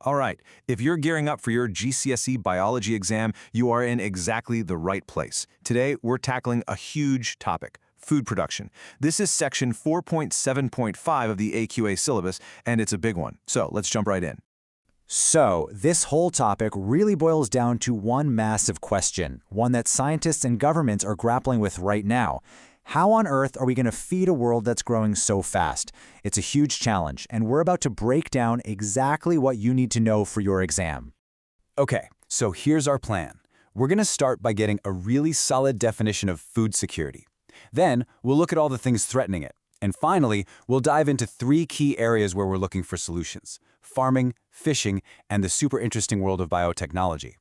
All right, if you're gearing up for your GCSE biology exam, you are in exactly the right place. Today, we're tackling a huge topic, food production. This is section 4.7.5 of the AQA syllabus, and it's a big one. So let's jump right in. So, this whole topic really boils down to one massive question, one that scientists and governments are grappling with right now. How on earth are we going to feed a world that's growing so fast? It's a huge challenge, and we're about to break down exactly what you need to know for your exam. Okay, so here's our plan. We're going to start by getting a really solid definition of food security. Then, we'll look at all the things threatening it. And finally, we'll dive into 3 key areas where we're looking for solutions: farming, fishing, and the super interesting world of biotechnology.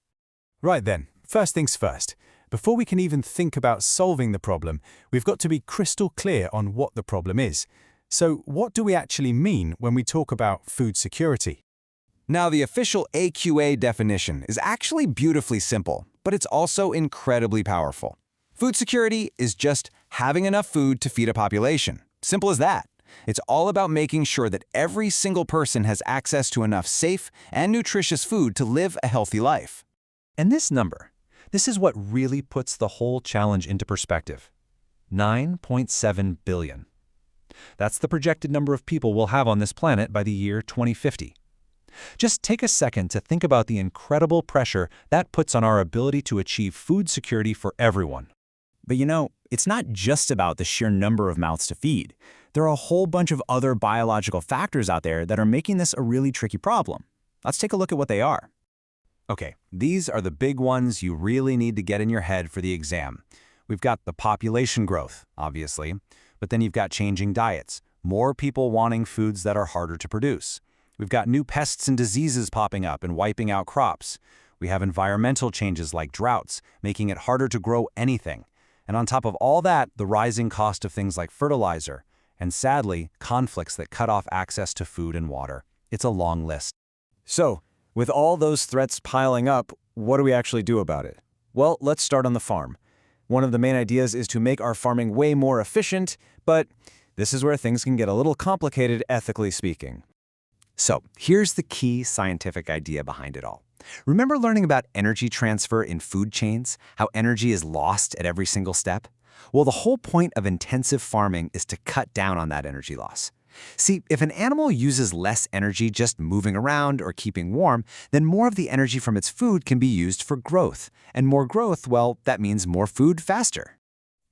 Right then, first things first. Before we can even think about solving the problem, we've got to be crystal clear on what the problem is. So what do we actually mean when we talk about food security? Now, the official AQA definition is actually beautifully simple, but it's also incredibly powerful. Food security is just having enough food to feed a population. Simple as that. It's all about making sure that every single person has access to enough safe and nutritious food to live a healthy life. And this number, this is what really puts the whole challenge into perspective. 9.7 billion. That's the projected number of people we'll have on this planet by the year 2050. Just take a second to think about the incredible pressure that puts on our ability to achieve food security for everyone. But you know, it's not just about the sheer number of mouths to feed. There are a whole bunch of other biological factors out there that are making this a really tricky problem. Let's take a look at what they are. Okay, these are the big ones you really need to get in your head for the exam. We've got the population growth, obviously, but then you've got changing diets, more people wanting foods that are harder to produce. We've got new pests and diseases popping up and wiping out crops. We have environmental changes like droughts, making it harder to grow anything. And on top of all that, the rising cost of things like fertilizer, and sadly, conflicts that cut off access to food and water. It's a long list. So, with all those threats piling up, what do we actually do about it? Well, let's start on the farm. One of the main ideas is to make our farming way more efficient, but this is where things can get a little complicated, ethically speaking. So, here's the key scientific idea behind it all. Remember learning about energy transfer in food chains? How energy is lost at every single step? Well, the whole point of intensive farming is to cut down on that energy loss. See, if an animal uses less energy just moving around or keeping warm, then more of the energy from its food can be used for growth. And more growth, well, that means more food faster.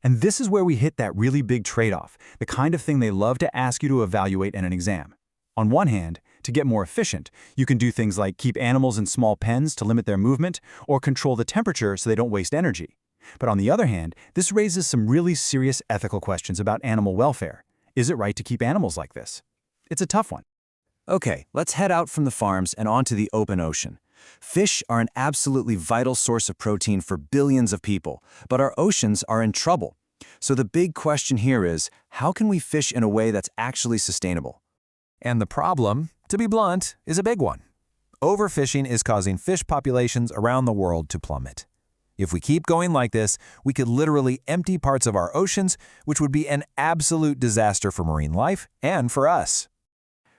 And this is where we hit that really big trade-off, the kind of thing they love to ask you to evaluate in an exam. On one hand, to get more efficient, you can do things like keep animals in small pens to limit their movement or control the temperature so they don't waste energy. But on the other hand, this raises some really serious ethical questions about animal welfare. Is it right to keep animals like this? It's a tough one. Okay, let's head out from the farms and onto the open ocean. Fish are an absolutely vital source of protein for billions of people, but our oceans are in trouble. So the big question here is, how can we fish in a way that's actually sustainable? And the problem, to be blunt, is a big one. Overfishing is causing fish populations around the world to plummet. If we keep going like this, we could literally empty parts of our oceans, which would be an absolute disaster for marine life and for us.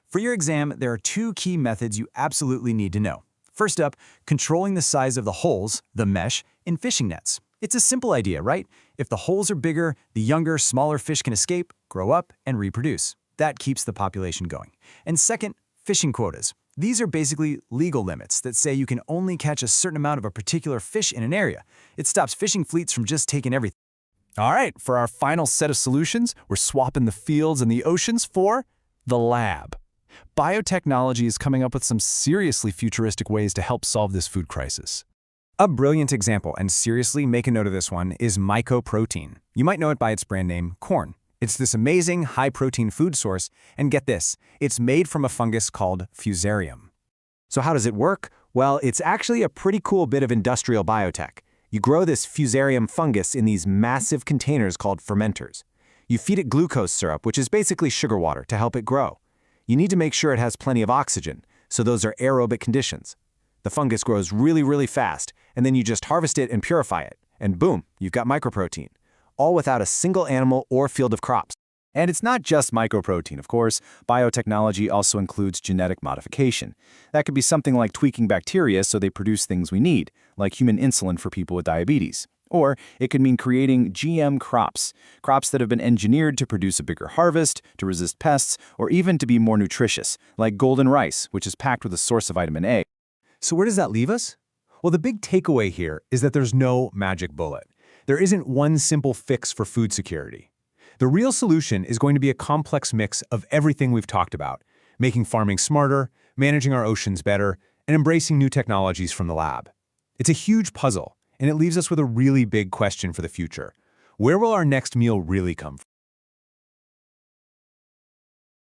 For your exam, there are 2 key methods you absolutely need to know. First up, controlling the size of the holes, the mesh, in fishing nets. It's a simple idea, right? If the holes are bigger, the younger, smaller fish can escape, grow up, and reproduce. That keeps the population going. And second, fishing quotas. These are basically legal limits that say you can only catch a certain amount of a particular fish in an area. It stops fishing fleets from just taking everything. All right, for our final set of solutions, we're swapping the fields and the oceans for the lab. Biotechnology is coming up with some seriously futuristic ways to help solve this food crisis. A brilliant example, and seriously, make a note of this one, is mycoprotein. You might know it by its brand name, corn. It's this amazing high-protein food source, and get this, it's made from a fungus called Fusarium. So how does it work? Well, it's actually a pretty cool bit of industrial biotech. You grow this Fusarium fungus in these massive containers called fermenters. You feed it glucose syrup, which is basically sugar water, to help it grow. You need to make sure it has plenty of oxygen, so those are aerobic conditions. The fungus grows really, really fast, and then you just harvest it and purify it, and boom, you've got mycoprotein. All without a single animal or field of crops. And it's not just mycoprotein, of course. Biotechnology also includes genetic modification. That could be something like tweaking bacteria so they produce things we need, like human insulin for people with diabetes. Or it could mean creating GM crops that have been engineered to produce a bigger harvest, to resist pests, or even to be more nutritious, like golden rice, which is packed with a source of vitamin A. So where does that leave us? Well, the big takeaway here is that there's no magic bullet. There isn't one simple fix for food security. The real solution is going to be a complex mix of everything we've talked about, making farming smarter, managing our oceans better, and embracing new technologies from the lab. It's a huge puzzle, and it leaves us with a really big question for the future. Where will our next meal really come from?